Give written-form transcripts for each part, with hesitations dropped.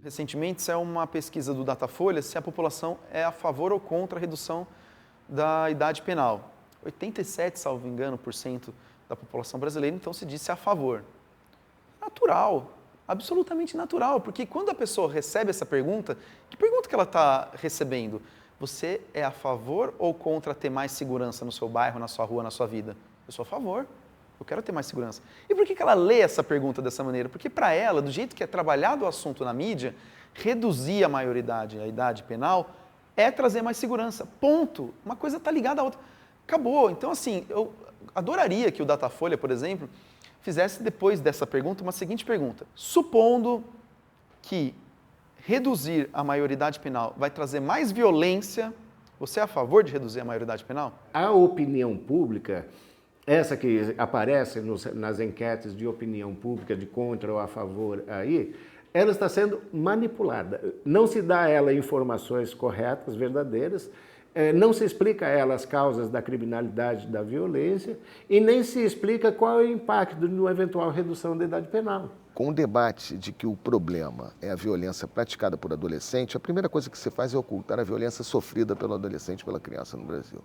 Recentemente, saiu uma pesquisa do Datafolha se a população é a favor ou contra a redução da idade penal. 87, salvo engano, por cento da população brasileira, então, se disse a favor. Natural, absolutamente natural, porque quando a pessoa recebe essa pergunta, que pergunta que ela está recebendo? Você é a favor ou contra ter mais segurança no seu bairro, na sua rua, na sua vida? Eu sou a favor. Eu quero ter mais segurança. E por que ela lê essa pergunta dessa maneira? Porque para ela, do jeito que é trabalhado o assunto na mídia, reduzir a maioridade, a idade penal, é trazer mais segurança. Ponto. Uma coisa está ligada à outra. Acabou. Então, assim, eu adoraria que o Datafolha, por exemplo, fizesse depois dessa pergunta uma seguinte pergunta. Supondo que reduzir a maioridade penal vai trazer mais violência, você é a favor de reduzir a maioridade penal? A opinião pública, essa que aparece nas enquetes de opinião pública, de contra ou a favor aí, ela está sendo manipulada. Não se dá a ela informações corretas, verdadeiras, não se explica a ela as causas da criminalidade, da violência, e nem se explica qual é o impacto de uma eventual redução da idade penal. Com o debate de que o problema é a violência praticada por adolescente, a primeira coisa que se faz é ocultar a violência sofrida pelo adolescente e pela criança no Brasil.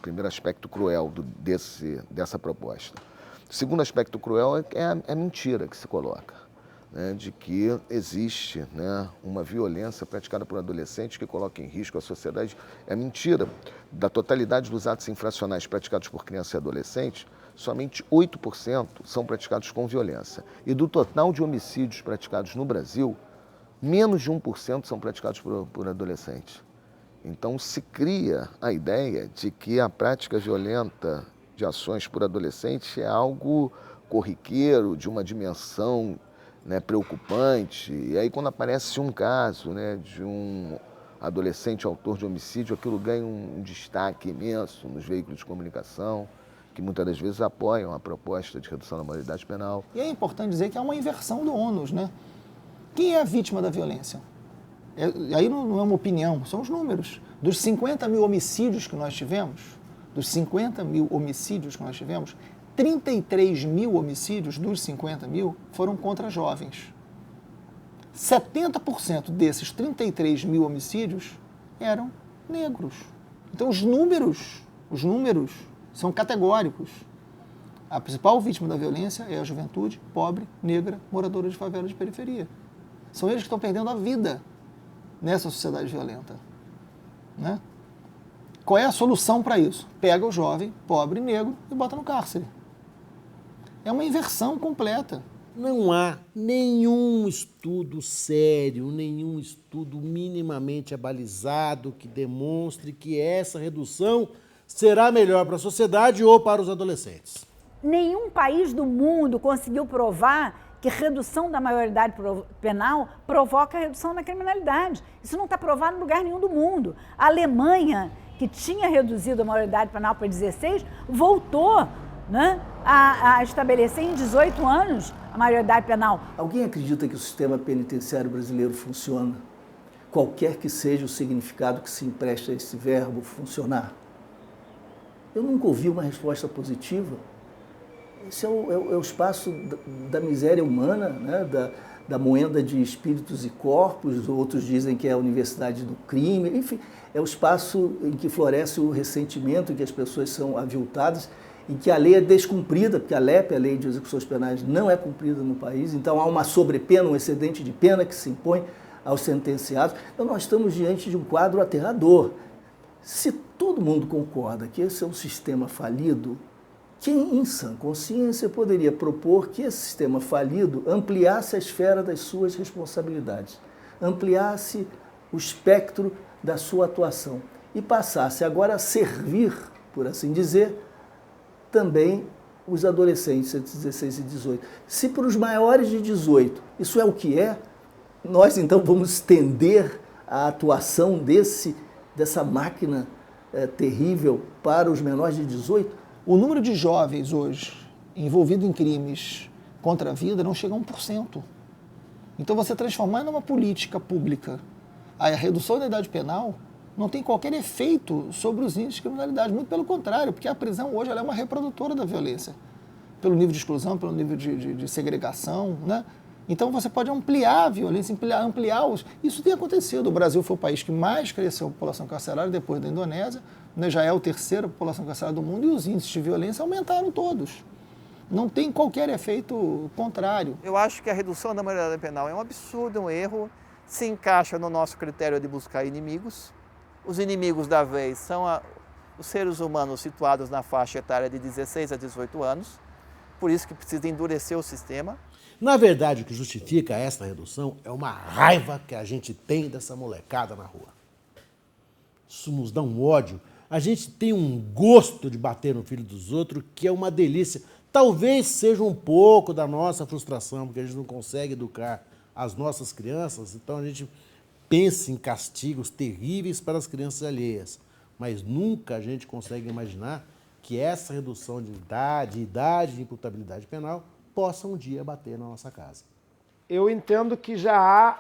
Primeiro aspecto cruel dessa proposta. O segundo aspecto cruel é a mentira que se coloca, né, de que existe, né, uma violência praticada por adolescentes que coloca em risco a sociedade. É mentira. Da totalidade dos atos infracionais praticados por crianças e adolescentes, somente 8% são praticados com violência. E do total de homicídios praticados no Brasil, menos de 1% são praticados por adolescentes. Então, se cria a ideia de que a prática violenta de ações por adolescentes é algo corriqueiro, de uma dimensão, né, preocupante. E aí, quando aparece um caso, né, de um adolescente autor de homicídio, aquilo ganha um destaque imenso nos veículos de comunicação, que muitas das vezes apoiam a proposta de redução da maioridade penal. E é importante dizer que há uma inversão do ônus, né? Quem é a vítima da violência? Aí não é uma opinião, são os números. Dos 50 mil homicídios que nós tivemos, 33 mil homicídios dos 50 mil foram contra jovens. 70% desses 33 mil homicídios eram negros. Então os números são categóricos. A principal vítima da violência é a juventude pobre, negra, moradora de favela de periferia. São eles que estão perdendo a vida nessa sociedade violenta, né? Qual é a solução para isso? Pega o jovem, pobre, negro e bota no cárcere. É uma inversão completa. Não há nenhum estudo sério, nenhum estudo minimamente abalizado que demonstre que essa redução será melhor para a sociedade ou para os adolescentes. Nenhum país do mundo conseguiu provar que redução da maioridade penal provoca redução da criminalidade. Isso não está provado em lugar nenhum do mundo. A Alemanha, que tinha reduzido a maioridade penal para 16, voltou, né, a estabelecer em 18 anos a maioridade penal. Alguém acredita que o sistema penitenciário brasileiro funciona? Qualquer que seja o significado que se empreste a esse verbo funcionar. Eu nunca ouvi uma resposta positiva. Esse é o espaço da miséria humana, né? da moenda de espíritos e corpos, outros dizem que é a universidade do crime, enfim, é o espaço em que floresce o ressentimento, em que as pessoas são aviltadas, em que a lei é descumprida, porque a LEP, a Lei de Execuções Penais, não é cumprida no país, então há uma sobrepena, um excedente de pena que se impõe aos sentenciados. Então nós estamos diante de um quadro aterrador. Se todo mundo concorda que esse é um sistema falido, quem, em sã consciência, poderia propor que esse sistema falido ampliasse a esfera das suas responsabilidades, ampliasse o espectro da sua atuação e passasse agora a servir, por assim dizer, também os adolescentes entre 16 e 18. Se para os maiores de 18 isso é o que é, nós então vamos estender a atuação dessa máquina terrível para os menores de 18? O número de jovens hoje envolvidos em crimes contra a vida não chega a 1%. Então você transformar numa política pública a redução da idade penal não tem qualquer efeito sobre os índices de criminalidade, muito pelo contrário, porque a prisão hoje ela é uma reprodutora da violência, pelo nível de exclusão, pelo nível de segregação, né? Então você pode ampliar a violência, ampliar os... Isso tem acontecido. O Brasil foi o país que mais cresceu a população carcerária depois da Indonésia, né? Já é a terceira população carcerária do mundo e os índices de violência aumentaram todos. Não tem qualquer efeito contrário. Eu acho que a redução da maioridade penal é um absurdo, um erro, se encaixa no nosso critério de buscar inimigos. Os inimigos da vez são os seres humanos situados na faixa etária de 16 a 18 anos, por isso que precisa endurecer o sistema. Na verdade, o que justifica esta redução é uma raiva que a gente tem dessa molecada na rua. Isso nos dá um ódio. A gente tem um gosto de bater no filho dos outros que é uma delícia. Talvez seja um pouco da nossa frustração, porque a gente não consegue educar as nossas crianças, então a gente pensa em castigos terríveis para as crianças alheias. Mas nunca a gente consegue imaginar que essa redução de idade de imputabilidade penal possa um dia bater na nossa casa. Eu entendo que já há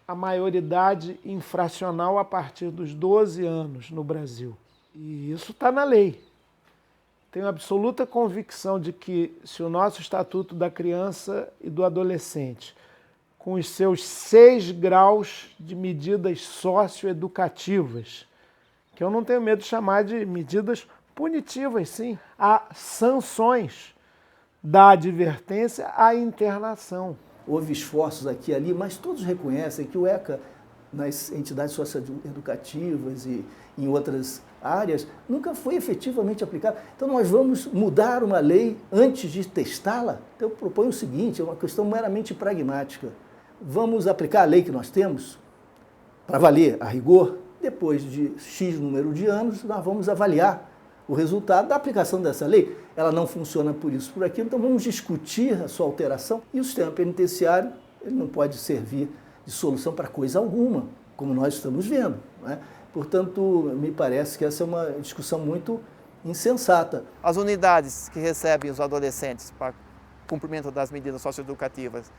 a maioridade infracional a partir dos 12 anos no Brasil. E isso está na lei. Tenho absoluta convicção de que se o nosso Estatuto da Criança e do Adolescente, com os seus 6 graus de medidas socioeducativas, que eu não tenho medo de chamar de medidas punitivas, sim, há sanções da advertência à internação. Houve esforços aqui e ali, mas todos reconhecem que o ECA, nas entidades socioeducativas e em outras áreas, nunca foi efetivamente aplicado. Então nós vamos mudar uma lei antes de testá-la? Então eu proponho o seguinte, é uma questão meramente pragmática. Vamos aplicar a lei que nós temos para valer a rigor? Depois de X número de anos, nós vamos avaliar o resultado da aplicação dessa lei. Ela não funciona por isso, por aquilo, então vamos discutir a sua alteração. E o sistema penitenciário ele não pode servir de solução para coisa alguma, como nós estamos vendo, né? Portanto, me parece que essa é uma discussão muito insensata. As unidades que recebem os adolescentes para cumprimento das medidas socioeducativas,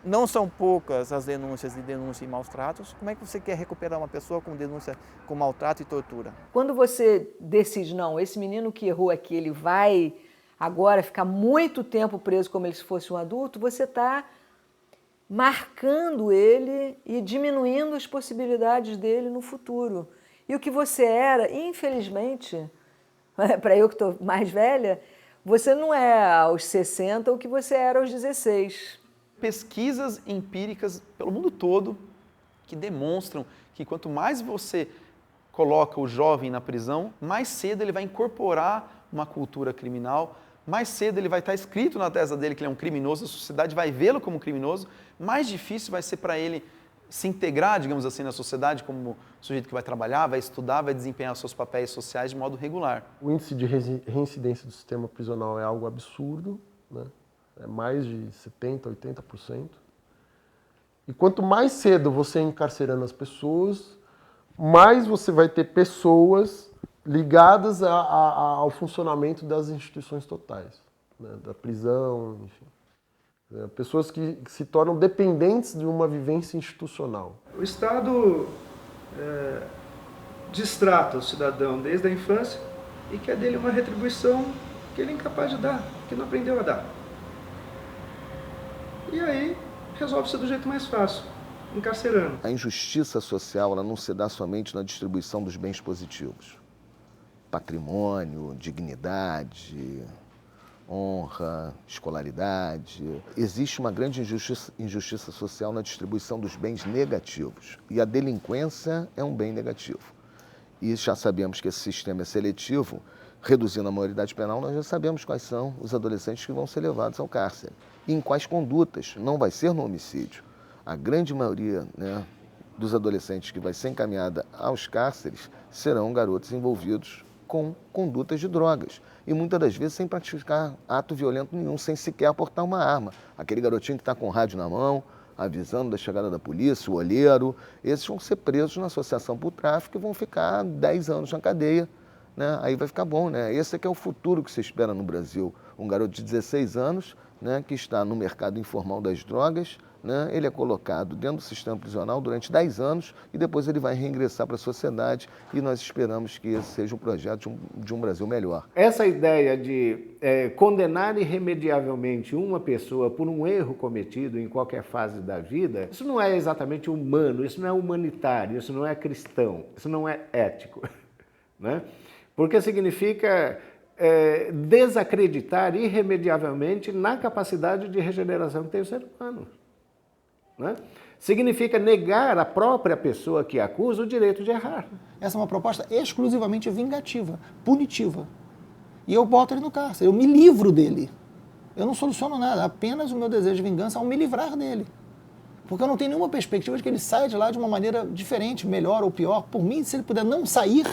não são poucas as denúncias de denúncia e maus tratos. Como é que você quer recuperar uma pessoa com denúncia com maltrato e tortura? Quando você decide, não, esse menino que errou aqui, ele vai agora ficar muito tempo preso como se fosse um adulto, você está marcando ele e diminuindo as possibilidades dele no futuro. E o que você era, infelizmente, para eu que estou mais velha, você não é aos 60 o que você era aos 16. Pesquisas empíricas pelo mundo todo que demonstram que quanto mais você coloca o jovem na prisão, mais cedo ele vai incorporar uma cultura criminal, mais cedo ele vai estar escrito na testa dele que ele é um criminoso, a sociedade vai vê-lo como criminoso, mais difícil vai ser para ele se integrar, digamos assim, na sociedade como sujeito que vai trabalhar, vai estudar, vai desempenhar seus papéis sociais de modo regular. O índice de reincidência do sistema prisional é algo absurdo, né? É mais de 70%, 80%. E quanto mais cedo você encarcerando as pessoas, mais você vai ter pessoas ligadas ao funcionamento das instituições totais, né? Da prisão, enfim. Pessoas que se tornam dependentes de uma vivência institucional. O Estado distrata o cidadão desde a infância e quer dele uma retribuição que ele é incapaz de dar, que não aprendeu a dar. E aí resolve-se do jeito mais fácil, encarcerando. A injustiça social ela não se dá somente na distribuição dos bens positivos. Patrimônio, dignidade, honra, escolaridade. Existe uma grande injustiça social na distribuição dos bens negativos. E a delinquência é um bem negativo. E já sabemos que esse sistema é seletivo, reduzindo a maioridade penal, nós já sabemos quais são os adolescentes que vão ser levados ao cárcere. E em quais condutas, não vai ser no homicídio. A grande maioria, né, dos adolescentes que vai ser encaminhada aos cárceres serão garotos envolvidos com condutas de drogas. E muitas das vezes sem praticar ato violento nenhum, sem sequer aportar uma arma. Aquele garotinho que está com o rádio na mão, avisando da chegada da polícia, o olheiro, esses vão ser presos na associação por tráfico e vão ficar 10 anos na cadeia, né? Aí vai ficar bom, né? Esse é que é o futuro que se espera no Brasil. Um garoto de 16 anos, né, que está no mercado informal das drogas, né, ele é colocado dentro do sistema prisional durante 10 anos e depois ele vai reingressar para a sociedade e nós esperamos que esse seja um projeto de um Brasil melhor. Essa ideia de condenar irremediavelmente uma pessoa por um erro cometido em qualquer fase da vida, isso não é exatamente humano, isso não é humanitário, isso não é cristão, isso não é ético, né? Porque significa desacreditar irremediavelmente na capacidade de regeneração que tem o ser humano, né? Significa negar à própria pessoa que acusa o direito de errar. Essa é uma proposta exclusivamente vingativa, punitiva. E eu boto ele no cárcere, eu me livro dele. Eu não soluciono nada, apenas o meu desejo de vingança ao me livrar dele. Porque eu não tenho nenhuma perspectiva de que ele saia de lá de uma maneira diferente, melhor ou pior. Por mim, se ele puder não sair,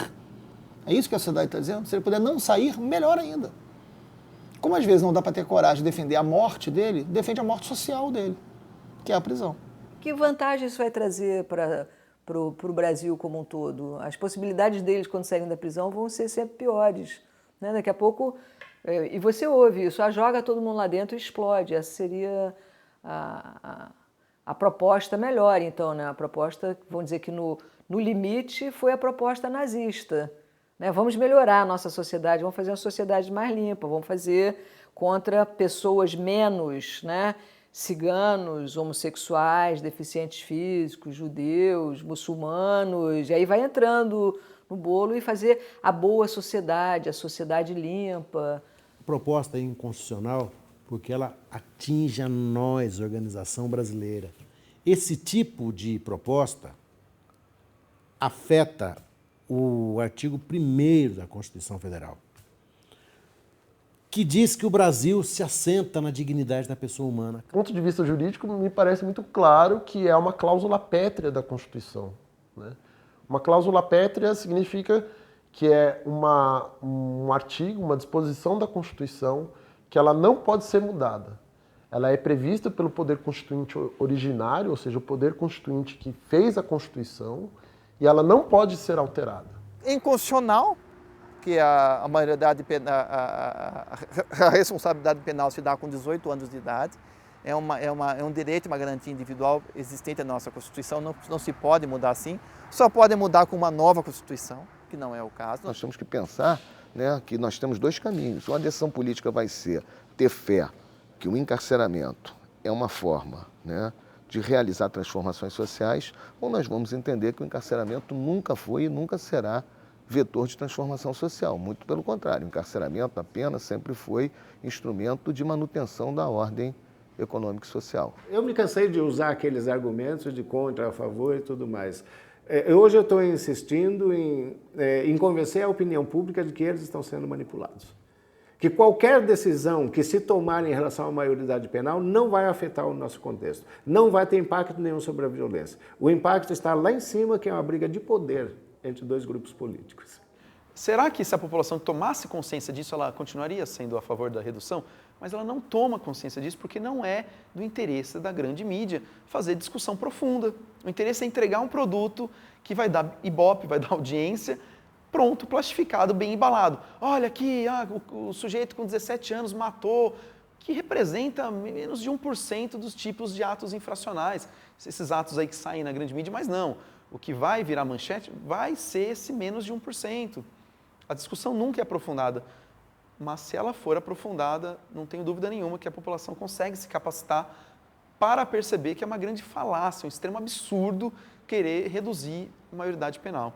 é isso que a sociedade está dizendo, se ele puder não sair, melhor ainda. Como às vezes não dá para ter coragem de defender a morte dele, defende a morte social dele, que é a prisão. Que vantagem isso vai trazer para o Brasil como um todo? As possibilidades deles, quando saírem da prisão, vão ser sempre piores, né? Daqui a pouco, e você ouve isso, joga todo mundo lá dentro e explode. Essa seria a proposta melhor, então, né? A proposta, vamos dizer que no limite, foi a proposta nazista. Né? Vamos melhorar a nossa sociedade, vamos fazer uma sociedade mais limpa, vamos fazer contra pessoas menos, né? Ciganos, homossexuais, deficientes físicos, judeus, muçulmanos, e aí vai entrando no bolo e fazer a boa sociedade, a sociedade limpa. A proposta é inconstitucional porque ela atinge a nós, organização brasileira. Esse tipo de proposta afeta o artigo 1º da Constituição Federal, que diz que o Brasil se assenta na dignidade da pessoa humana. Do ponto de vista jurídico, me parece muito claro que é uma cláusula pétrea da Constituição, né? Uma cláusula pétrea significa que é um artigo, uma disposição da Constituição que ela não pode ser mudada. Ela é prevista pelo poder constituinte originário, ou seja, o poder constituinte que fez a Constituição, e ela não pode ser alterada. Inconstitucional, que a responsabilidade penal se dá com 18 anos de idade, é um direito, uma garantia individual existente na nossa Constituição, não se pode mudar assim, só pode mudar com uma nova Constituição, que não é o caso. Nós temos que pensar, né, que nós temos dois caminhos. Uma decisão política vai ser ter fé que o encarceramento é uma forma, né, de realizar transformações sociais, ou nós vamos entender que o encarceramento nunca foi e nunca será vetor de transformação social. Muito pelo contrário, o encarceramento, a pena, sempre foi instrumento de manutenção da ordem econômica e social. Eu me cansei de usar aqueles argumentos de contra, a favor e tudo mais. Hoje eu estou insistindo em convencer a opinião pública de que eles estão sendo manipulados. Que qualquer decisão que se tomar em relação à maioridade penal não vai afetar o nosso contexto, não vai ter impacto nenhum sobre a violência. O impacto está lá em cima, que é uma briga de poder entre dois grupos políticos. Será que se a população tomasse consciência disso, ela continuaria sendo a favor da redução? Mas ela não toma consciência disso porque não é do interesse da grande mídia fazer discussão profunda. O interesse é entregar um produto que vai dar ibope, vai dar audiência, pronto, plastificado, bem embalado. Olha aqui, o sujeito com 17 anos matou, que representa menos de 1% dos tipos de atos infracionais. Esses atos aí que saem na grande mídia, mas não. O que vai virar manchete vai ser esse menos de 1%. A discussão nunca é aprofundada, mas se ela for aprofundada, não tenho dúvida nenhuma que a população consegue se capacitar para perceber que é uma grande falácia, um extremo absurdo querer reduzir a maioridade penal.